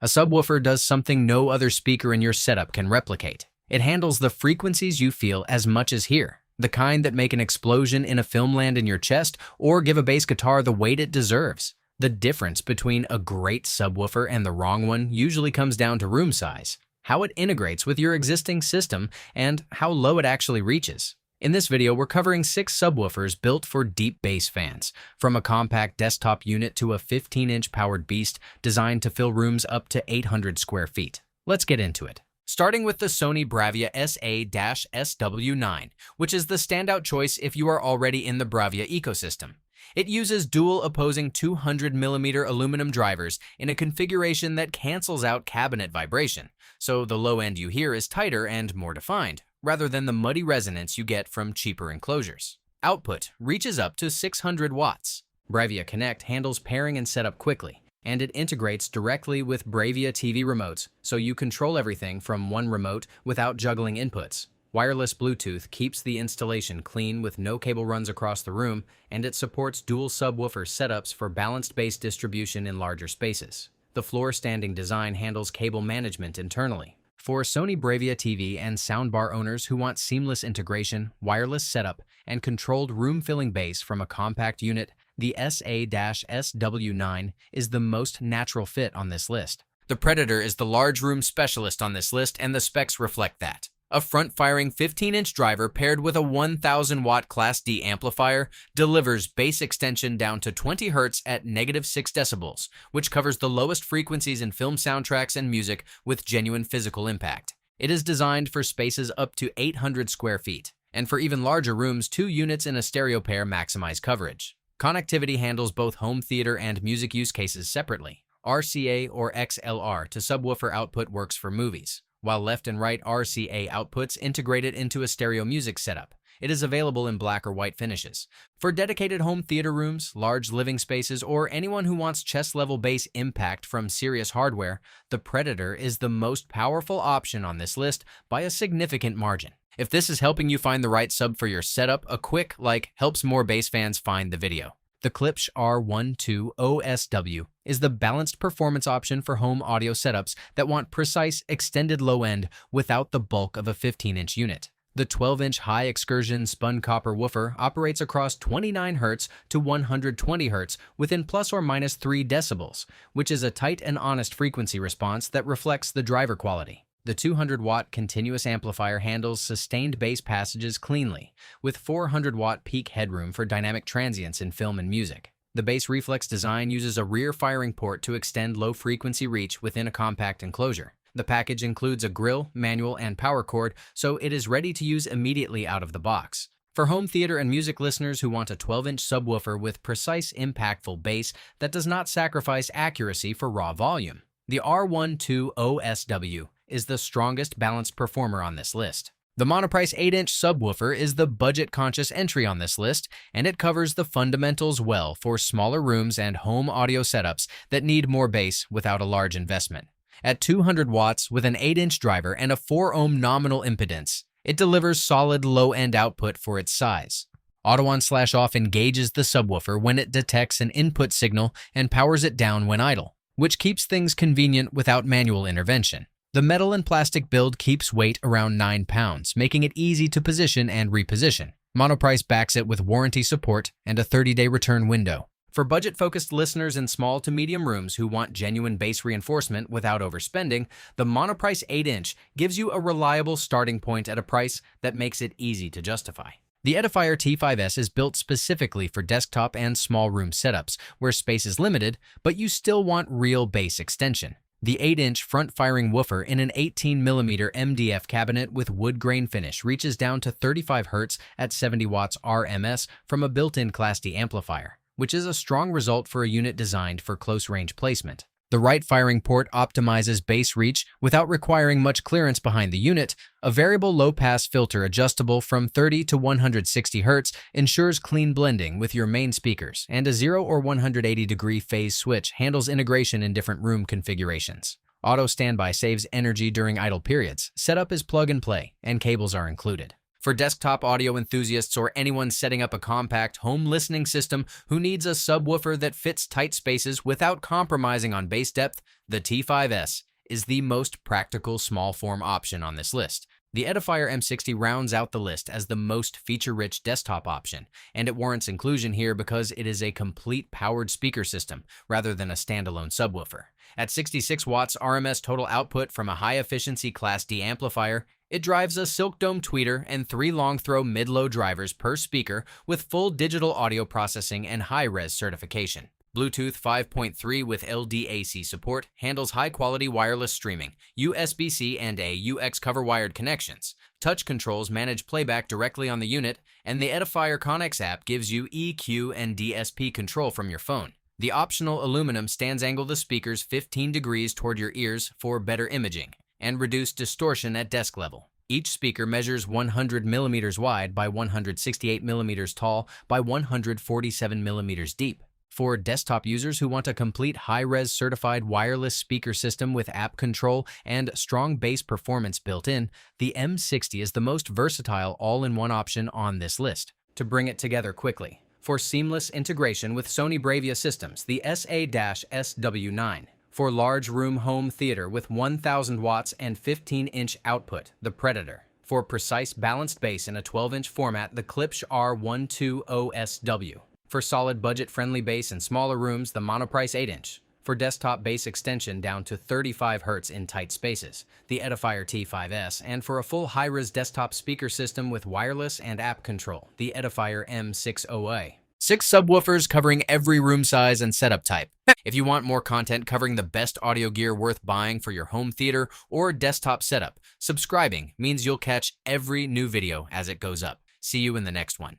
A subwoofer does something no other speaker in your setup can replicate. It handles the frequencies you feel as much as hear, the kind that make an explosion in a film land in your chest or give a bass guitar the weight it deserves. The difference between a great subwoofer and the wrong one usually comes down to room size, how it integrates with your existing system, and how low it actually reaches. In this video, we're covering 6 subwoofers built for deep bass fans, from a compact desktop unit to a 15-inch powered beast designed to fill rooms up to 800 square feet. Let's get into it. Starting with the Sony BRAVIA SA-SW9, which is the standout choice if you are already in the BRAVIA ecosystem. It uses dual opposing 200mm aluminum drivers in a configuration that cancels out cabinet vibration, so the low end you hear is tighter and more defined, rather than the muddy resonance you get from cheaper enclosures. Output reaches up to 600 watts. BRAVIA Connect handles pairing and setup quickly, and it integrates directly with BRAVIA TV remotes, so you control everything from one remote without juggling inputs. Wireless Bluetooth keeps the installation clean with no cable runs across the room, and it supports dual subwoofer setups for balanced bass distribution in larger spaces. The floor-standing design handles cable management internally. For Sony BRAVIA TV and soundbar owners who want seamless integration, wireless setup, and controlled room-filling bass from a compact unit, the SA-SW9 is the most natural fit on this list. The Predator is the large room specialist on this list, and the specs reflect that. A front-firing 15-inch driver paired with a 1,000-watt Class D amplifier delivers bass extension down to 20 Hz at -6 decibels, which covers the lowest frequencies in film soundtracks and music with genuine physical impact. It is designed for spaces up to 800 square feet, and for even larger rooms, 2 units in a stereo pair maximize coverage. Connectivity handles both home theater and music use cases separately. RCA or XLR to subwoofer output works for movies, while left and right RCA outputs integrate it into a stereo music setup. It is available in black or white finishes. For dedicated home theater rooms, large living spaces, or anyone who wants chest-level bass impact from serious hardware, the Predator is the most powerful option on this list by a significant margin. If this is helping you find the right sub for your setup, a quick like helps more bass fans find the video. The Klipsch R-120SW is the balanced performance option for home audio setups that want precise, extended low end without the bulk of a 15-inch unit. The 12-inch high excursion spun copper woofer operates across 29 Hz to 120 Hz within plus or minus 3 decibels, which is a tight and honest frequency response that reflects the driver quality. The 200-watt continuous amplifier handles sustained bass passages cleanly, with 400-watt peak headroom for dynamic transients in film and music. The bass reflex design uses a rear firing port to extend low-frequency reach within a compact enclosure. The package includes a grill, manual, and power cord, so it is ready to use immediately out of the box. For home theater and music listeners who want a 12-inch subwoofer with precise, impactful bass that does not sacrifice accuracy for raw volume, the R-120SW is the strongest balanced performer on this list. The Monoprice 8-inch subwoofer is the budget-conscious entry on this list, and it covers the fundamentals well for smaller rooms and home audio setups that need more bass without a large investment. At 200 watts with an 8-inch driver and a 4-ohm nominal impedance, it delivers solid low-end output for its size. Auto-on/off engages the subwoofer when it detects an input signal and powers it down when idle, which keeps things convenient without manual intervention. The metal and plastic build keeps weight around 9 pounds, making it easy to position and reposition. Monoprice backs it with warranty support and a 30-day return window. For budget-focused listeners in small to medium rooms who want genuine bass reinforcement without overspending, the Monoprice 8-inch gives you a reliable starting point at a price that makes it easy to justify. The Edifier T5S is built specifically for desktop and small room setups, where space is limited, but you still want real bass extension. The 8-inch front-firing woofer in an 18mm MDF cabinet with wood grain finish reaches down to 35 Hz at 70 watts RMS from a built-in Class D amplifier, which is a strong result for a unit designed for close-range placement. The right firing port optimizes bass reach without requiring much clearance behind the unit. A variable low-pass filter adjustable from 30 to 160 Hz ensures clean blending with your main speakers, and a 0 or 180-degree phase switch handles integration in different room configurations. Auto standby saves energy during idle periods. Setup is plug and play, and cables are included. For desktop audio enthusiasts or anyone setting up a compact home listening system who needs a subwoofer that fits tight spaces without compromising on bass depth, the T5S is the most practical small form option on this list. The Edifier M60 rounds out the list as the most feature-rich desktop option, and it warrants inclusion here because it is a complete powered speaker system rather than a standalone subwoofer. At 66 watts RMS total output from a high-efficiency Class D amplifier, it drives a silk dome tweeter and 3 long-throw mid-low drivers per speaker with full digital audio processing and high-res certification. Bluetooth 5.3 with LDAC support handles high-quality wireless streaming, USB-C and AUX cover-wired connections. Touch controls manage playback directly on the unit, and the Edifier Connex app gives you EQ and DSP control from your phone. The optional aluminum stands angle the speakers 15 degrees toward your ears for better imaging and reduced distortion at desk level. Each speaker measures 100 millimeters wide by 168 millimeters tall by 147 millimeters deep. For desktop users who want a complete high-res certified wireless speaker system with app control and strong bass performance built in, the M60 is the most versatile all-in-one option on this list. To bring it together quickly, for seamless integration with Sony BRAVIA systems, the SA-SW9. For large room home theater with 1000 watts and 15-inch output, the Predator. For precise balanced bass in a 12-inch format, the Klipsch R-120SW. For solid budget-friendly bass in smaller rooms, the Monoprice 8-inch. For desktop bass extension down to 35 Hz in tight spaces, the Edifier T5S. And for a full high-res desktop speaker system with wireless and app control, the Edifier M60. 6 subwoofers covering every room size and setup type. If you want more content covering the best audio gear worth buying for your home theater or desktop setup, subscribing means you'll catch every new video as it goes up. See you in the next one.